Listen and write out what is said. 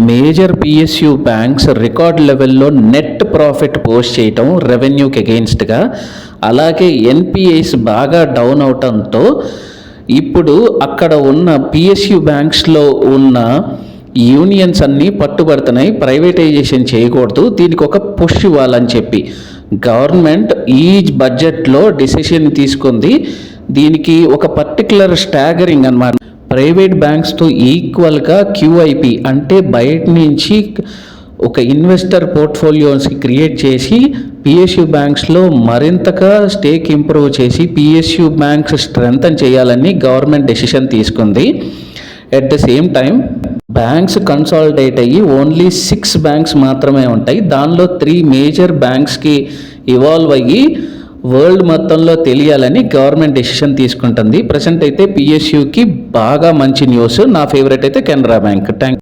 Major PSU banks record లెవెల్లో net profit post చేయటం రెవెన్యూకి అగెయిన్స్ట్గా, అలాగే ఎన్పిఎస్ బాగా డౌన్ అవటంతో ఇప్పుడు అక్కడ ఉన్న పిఎస్యు బ్యాంక్స్లో ఉన్న యూనియన్స్ అన్నీ పట్టుబడుతున్నాయి, ప్రైవేటైజేషన్ చేయకూడదు, దీనికి ఒక పుష్ ఇవ్వాలని చెప్పి గవర్నమెంట్ ఈ బడ్జెట్లో డిసిషన్ తీసుకుంది. దీనికి ఒక పర్టికులర్ స్టాగరింగ్ అన్నమాట. ప్రైవేట్ బ్యాంక్స్తో ఈక్వల్గా క్యూఐపి అంటే బయట నుంచి ఒక ఇన్వెస్టర్ పోర్ట్ఫోలియోస్కి క్రియేట్ చేసి పిఎస్యు బ్యాంక్స్లో మరింతగా స్టేక్ ఇంప్రూవ్ చేసి పిఎస్యు బ్యాంక్స్ స్ట్రెంగ్తన్ చేయాలని గవర్నమెంట్ డెసిషన్ తీసుకుంది. At the same time banks consolidate అయ్యి ఓన్లీ 6 బ్యాంక్స్ మాత్రమే ఉంటాయి. దానిలో 3 మేజర్ బ్యాంక్స్కి ఇవాల్వ్ అయ్యి వరల్డ్ మొత్తంలో తెలియాలని గవర్నమెంట్ డెసిషన్ తీసుకుంటుంది. ప్రజెంట్ అయితే పిఎస్యుకి బాగా మంచి న్యూస్. నా ఫేవరెట్ అయితే కెనరా బ్యాంక్. థ్యాంక్